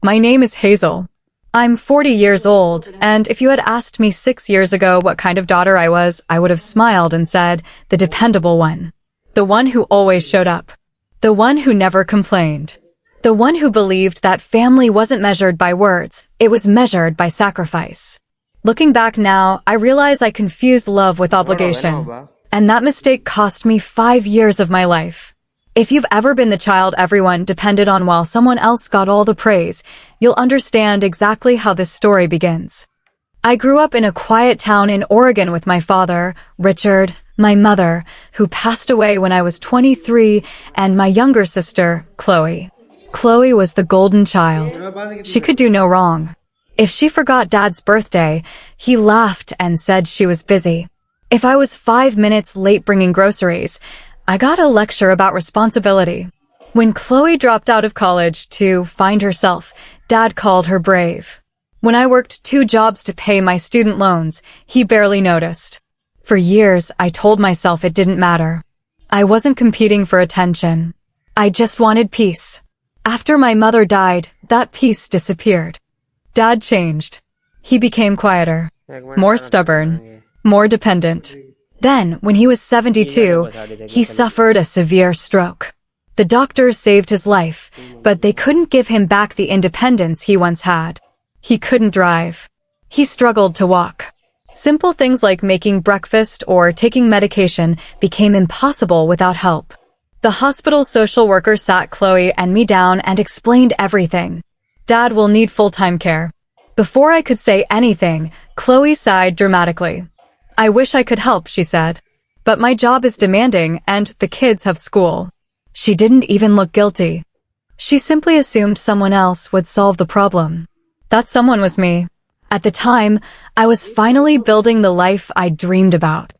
My name is Hazel. I'm 40 years old, and if you had asked me 6 years ago what kind of daughter I was, I would have smiled and said, the dependable one. The one who always showed up. The one who never complained. The one who believed that family wasn't measured by words, it was measured by sacrifice. Looking back now, I realize I confused love with obligation. And that mistake cost me 5 years of my life. If you've ever been the child everyone depended on while someone else got all the praise, you'll understand exactly how this story begins. I grew up in a quiet town in Oregon with my father, Richard, my mother, who passed away when I was 23, and my younger sister, Chloe. Chloe was the golden child. She could do no wrong. If she forgot Dad's birthday, he laughed and said she was busy. If I was 5 minutes late bringing groceries, I got a lecture about responsibility. When Chloe dropped out of college to find herself, Dad called her brave. When I worked 2 jobs to pay my student loans, he barely noticed. For years, I told myself it didn't matter. I wasn't competing for attention. I just wanted peace. After my mother died, that peace disappeared. Dad changed. He became quieter, more stubborn, more dependent. Then, when he was 72, he suffered a severe stroke. The doctors saved his life, but they couldn't give him back the independence he once had. He couldn't drive. He struggled to walk. Simple things like making breakfast or taking medication became impossible without help. The hospital social worker sat Chloe and me down and explained everything. Dad will need full-time care. Before I could say anything, Chloe sighed dramatically. I wish I could help, she said. But my job is demanding and the kids have school. She didn't even look guilty. She simply assumed someone else would solve the problem. That someone was me. At the time, I was finally building the life I dreamed about.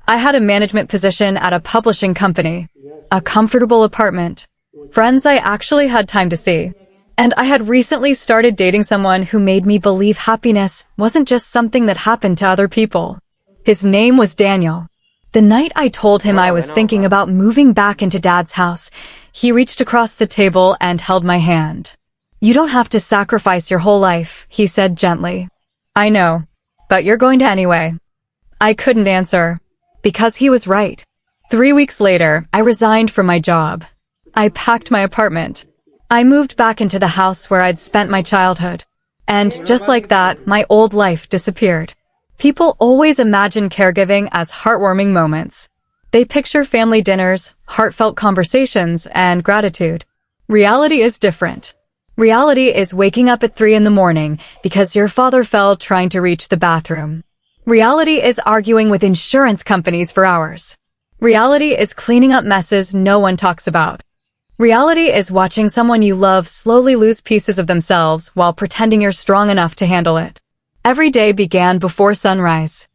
I had a management position at a publishing company, a comfortable apartment, friends I actually had time to see. And I had recently started dating someone who made me believe happiness wasn't just something that happened to other people. His name was Daniel. The night I told him I was thinking about moving back into Dad's house, he reached across the table and held my hand. You don't have to sacrifice your whole life, he said gently. I know, but you're going to anyway. I couldn't answer, because he was right. 3 weeks later, I resigned from my job. I packed my apartment. I moved back into the house where I'd spent my childhood. And just like that, my old life disappeared. People always imagine caregiving as heartwarming moments. They picture family dinners, heartfelt conversations, and gratitude. Reality is different. Reality is waking up at 3 in the morning because your father fell trying to reach the bathroom. Reality is arguing with insurance companies for hours. Reality is cleaning up messes no one talks about. Reality is watching someone you love slowly lose pieces of themselves while pretending you're strong enough to handle it. Every day began before sunrise.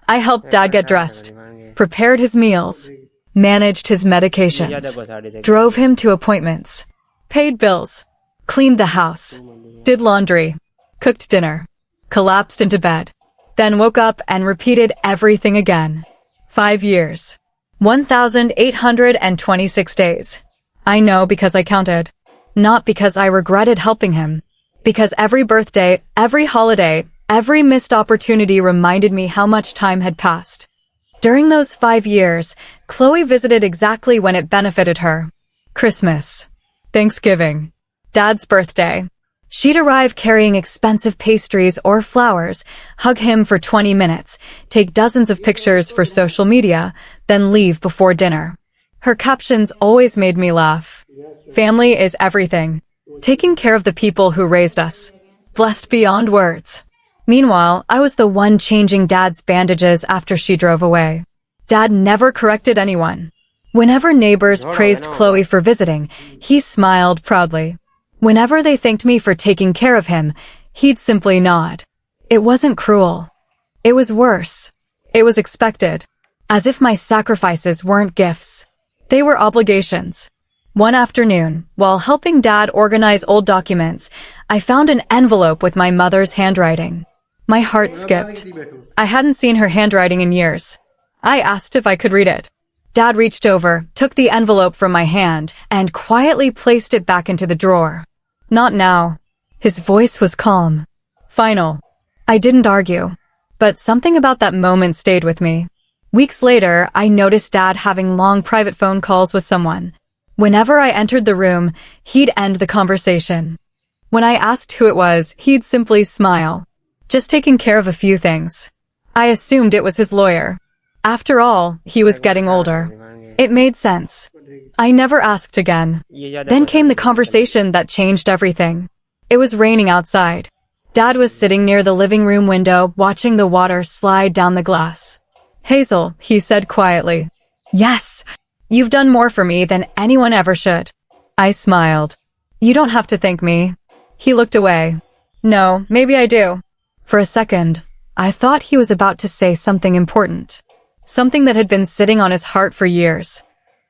I helped Dad get dressed, prepared his meals, managed his medications, drove him to appointments, paid bills, cleaned the house, did laundry, cooked dinner, collapsed into bed, then woke up and repeated everything again. 5 years. 1,826 days. I know because I counted. Not because I regretted helping him. Because every birthday, every holiday, every missed opportunity reminded me how much time had passed. During those 5 years, Chloe visited exactly when it benefited her. Christmas. Thanksgiving. Dad's birthday. She'd arrive carrying expensive pastries or flowers, hug him for 20 minutes, take dozens of pictures for social media, then leave before dinner. Her captions always made me laugh. Family is everything. Taking care of the people who raised us. Blessed beyond words. Meanwhile, I was the one changing Dad's bandages after she drove away. Dad never corrected anyone. Whenever neighbors praised Chloe for visiting, he smiled proudly. Whenever they thanked me for taking care of him, he'd simply nod. It wasn't cruel. It was worse. It was expected. As if my sacrifices weren't gifts. They were obligations. One afternoon, while helping Dad organize old documents, I found an envelope with my mother's handwriting. My heart skipped. I hadn't seen her handwriting in years. I asked if I could read it. Dad reached over, took the envelope from my hand, and quietly placed it back into the drawer. Not now. His voice was calm. Final. I didn't argue. But something about that moment stayed with me. Weeks later, I noticed Dad having long private phone calls with someone. Whenever I entered the room, he'd end the conversation. When I asked who it was, he'd simply smile. Just taking care of a few things. I assumed it was his lawyer. After all, he was getting older. It made sense. I never asked again. Then came the conversation that changed everything. It was raining outside. Dad was sitting near the living room window, watching the water slide down the glass. Hazel, he said quietly. Yes, you've done more for me than anyone ever should. I smiled. You don't have to thank me. He looked away. No, maybe I do. For a second, I thought he was about to say something important. Something that had been sitting on his heart for years.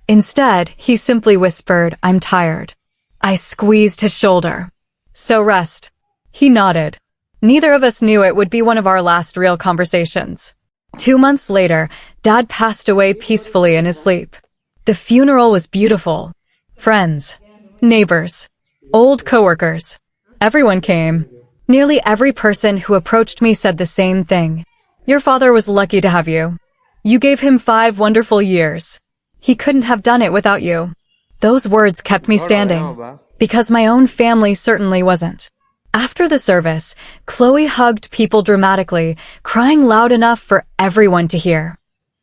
Instead, he simply whispered, I'm tired. I squeezed his shoulder. So rest. He nodded. Neither of us knew it would be one of our last real conversations. 2 months later, Dad passed away peacefully in his sleep. The funeral was beautiful. Friends, neighbors, old coworkers. Everyone came. Nearly every person who approached me said the same thing. Your father was lucky to have you. You gave him 5 wonderful years. He couldn't have done it without you. Those words kept me standing, because my own family certainly wasn't. After the service, Chloe hugged people dramatically, crying loud enough for everyone to hear.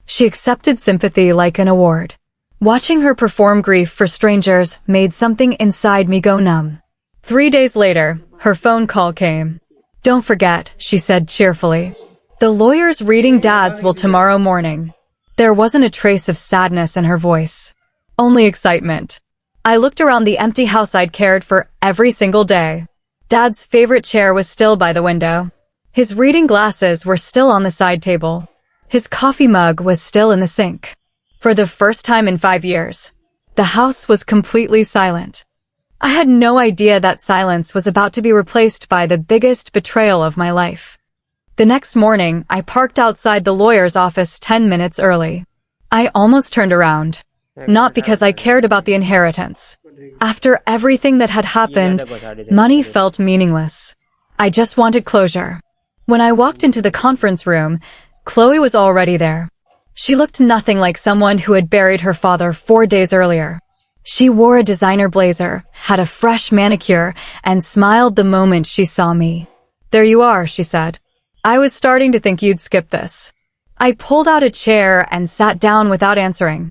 She accepted sympathy like an award. Watching her perform grief for strangers made something inside me go numb. 3 days later, her phone call came. Don't forget, she said cheerfully. The lawyer's reading Dad's will tomorrow morning. There wasn't a trace of sadness in her voice. Only excitement. I looked around the empty house I'd cared for every single day. Dad's favorite chair was still by the window. His reading glasses were still on the side table. His coffee mug was still in the sink. For the first time in 5 years, the house was completely silent. I had no idea that silence was about to be replaced by the biggest betrayal of my life. The next morning, I parked outside the lawyer's office 10 minutes early. I almost turned around. Not because I cared about the inheritance. After everything that had happened, money felt meaningless. I just wanted closure. When I walked into the conference room, Chloe was already there. She looked nothing like someone who had buried her father 4 days earlier. She wore a designer blazer, had a fresh manicure, and smiled the moment she saw me. There you are, she said. I was starting to think you'd skip this. I pulled out a chair and sat down without answering.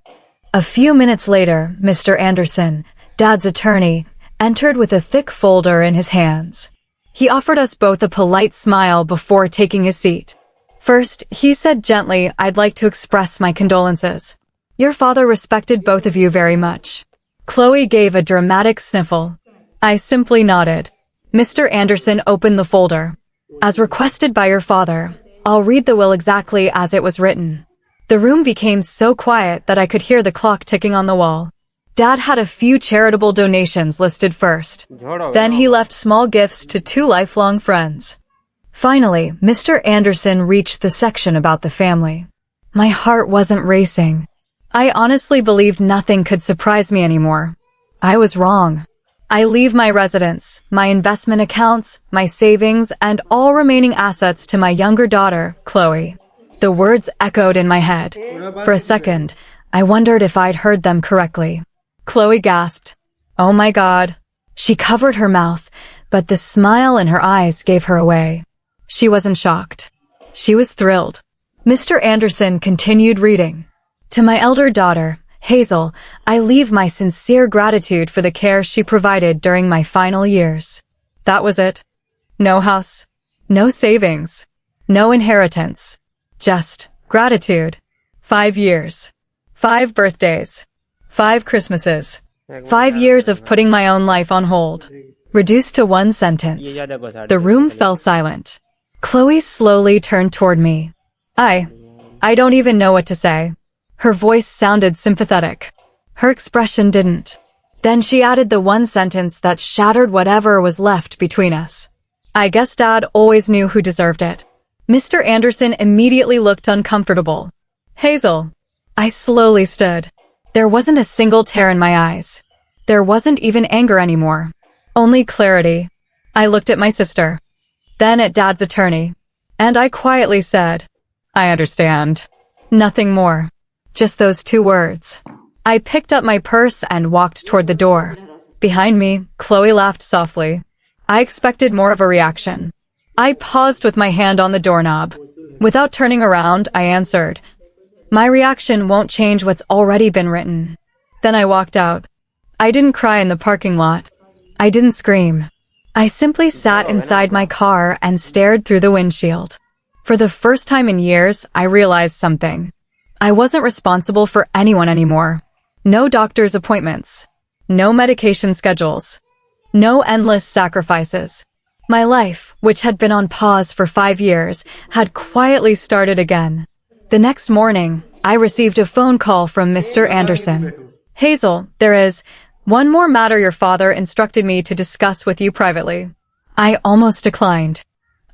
A few minutes later, Mr. Anderson, Dad's attorney, entered with a thick folder in his hands. He offered us both a polite smile before taking his seat. First, he said gently, I'd like to express my condolences. Your father respected both of you very much. Chloe gave a dramatic sniffle. I simply nodded. Mr. Anderson opened the folder. As requested by your father, I'll read the will exactly as it was written. The room became so quiet that I could hear the clock ticking on the wall. Dad had a few charitable donations listed first. Then he left small gifts to 2 lifelong friends. Finally, Mr. Anderson reached the section about the family. My heart wasn't racing. I honestly believed nothing could surprise me anymore. I was wrong. I leave my residence, my investment accounts, my savings, and all remaining assets to my younger daughter, Chloe. The words echoed in my head. For a second, I wondered if I'd heard them correctly. Chloe gasped. Oh my God. She covered her mouth, but the smile in her eyes gave her away. She wasn't shocked. She was thrilled. Mr. Anderson continued reading. To my elder daughter, Hazel, I leave my sincere gratitude for the care she provided during my final years. That was it. No house, no savings, no inheritance. Just gratitude. 5 years. 5 birthdays. 5 Christmases. 5 years of putting my own life on hold. Reduced to 1 sentence. The room fell silent. Chloe slowly turned toward me. I don't even know what to say. Her voice sounded sympathetic. Her expression didn't. Then she added the 1 sentence that shattered whatever was left between us. I guess Dad always knew who deserved it. Mr. Anderson immediately looked uncomfortable. Hazel. I slowly stood. There wasn't a single tear in my eyes. There wasn't even anger anymore. Only clarity. I looked at my sister, then at Dad's attorney, and I quietly said, I understand. Nothing more. Just those 2 words. I picked up my purse and walked toward the door. Behind me, Chloe laughed softly. I expected more of a reaction. I paused with my hand on the doorknob. Without turning around, I answered, my reaction won't change what's already been written. Then I walked out. I didn't cry in the parking lot. I didn't scream. I simply sat inside my car and stared through the windshield. For the first time in years, I realized something. I wasn't responsible for anyone anymore. No doctor's appointments. No medication schedules. No endless sacrifices. My life, which had been on pause for 5 years, had quietly started again. The next morning, I received a phone call from Mr. Anderson. Hazel, there is one more matter your father instructed me to discuss with you privately. I almost declined.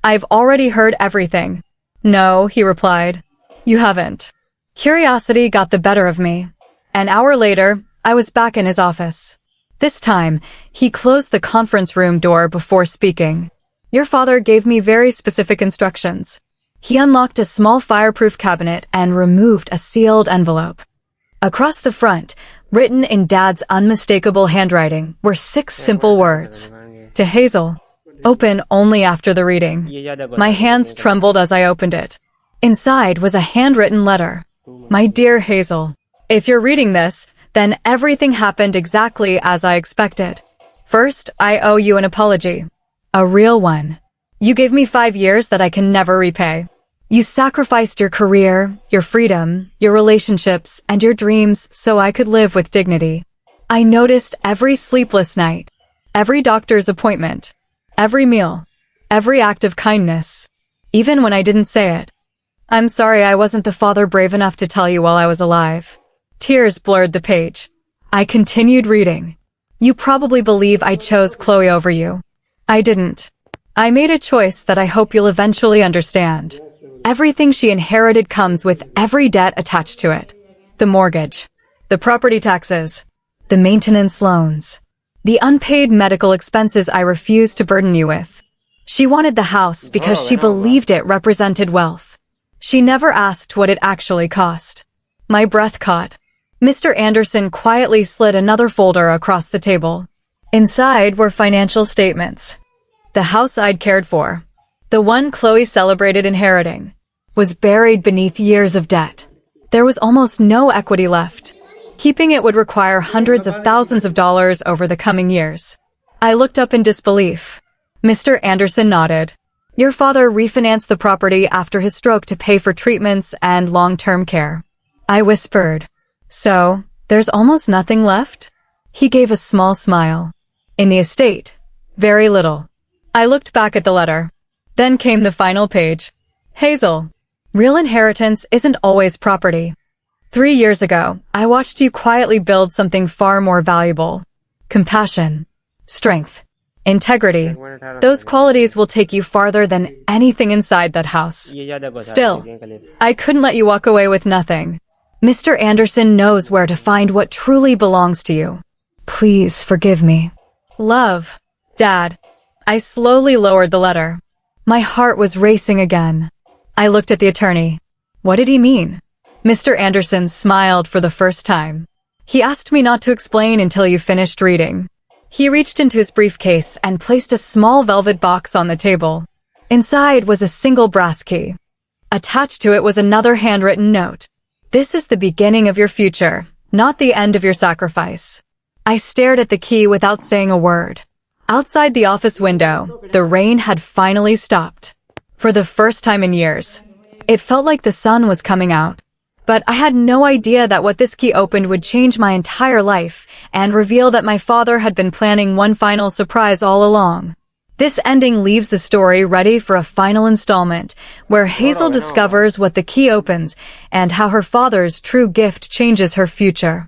I've already heard everything. No, he replied. You haven't. Curiosity got the better of me. An hour later, I was back in his office. This time, he closed the conference room door before speaking. Your father gave me very specific instructions. He unlocked a small fireproof cabinet and removed a sealed envelope. Across the front, written in Dad's unmistakable handwriting, were 6 simple words. To Hazel, open only after the reading. My hands trembled as I opened it. Inside was a handwritten letter. My dear Hazel, if you're reading this, then everything happened exactly as I expected. First, I owe you an apology. A real one. You gave me 5 years that I can never repay. You sacrificed your career, your freedom, your relationships, and your dreams so I could live with dignity. I noticed every sleepless night, every doctor's appointment, every meal, every act of kindness, even when I didn't say it. I'm sorry I wasn't the father brave enough to tell you while I was alive. Tears blurred the page. I continued reading. You probably believe I chose Chloe over you. I didn't. I made a choice that I hope you'll eventually understand. Everything she inherited comes with every debt attached to it. The mortgage, the property taxes, the maintenance loans, the unpaid medical expenses I refused to burden you with. She wanted the house because she believed it represented wealth. She never asked what it actually cost. My breath caught. Mr. Anderson quietly slid another folder across the table. Inside were financial statements. The house I'd cared for, the one Chloe celebrated inheriting, was buried beneath years of debt. There was almost no equity left. Keeping it would require hundreds of thousands of dollars over the coming years. I looked up in disbelief. Mr. Anderson nodded. Your father refinanced the property after his stroke to pay for treatments and long-term care. I whispered. So, there's almost nothing left? He gave a small smile. In the estate, very little. I looked back at the letter. Then came the final page. Hazel, real inheritance isn't always property. 3 years ago, I watched you quietly build something far more valuable. Compassion, strength, integrity. Those qualities will take you farther than anything inside that house. Still, I couldn't let you walk away with nothing. Mr. Anderson knows where to find what truly belongs to you. Please forgive me. Love, Dad. I slowly lowered the letter. My heart was racing again. I looked at the attorney. What did he mean? Mr. Anderson smiled for the first time. He asked me not to explain until you finished reading. He reached into his briefcase and placed a small velvet box on the table. Inside was a single brass key. Attached to it was another handwritten note. This is the beginning of your future, not the end of your sacrifice. I stared at the key without saying a word. Outside the office window, the rain had finally stopped. For the first time in years, it felt like the sun was coming out. But I had no idea that what this key opened would change my entire life and reveal that my father had been planning one final surprise all along. This ending leaves the story ready for a final installment, where Hazel discovers what the key opens and how her father's true gift changes her future.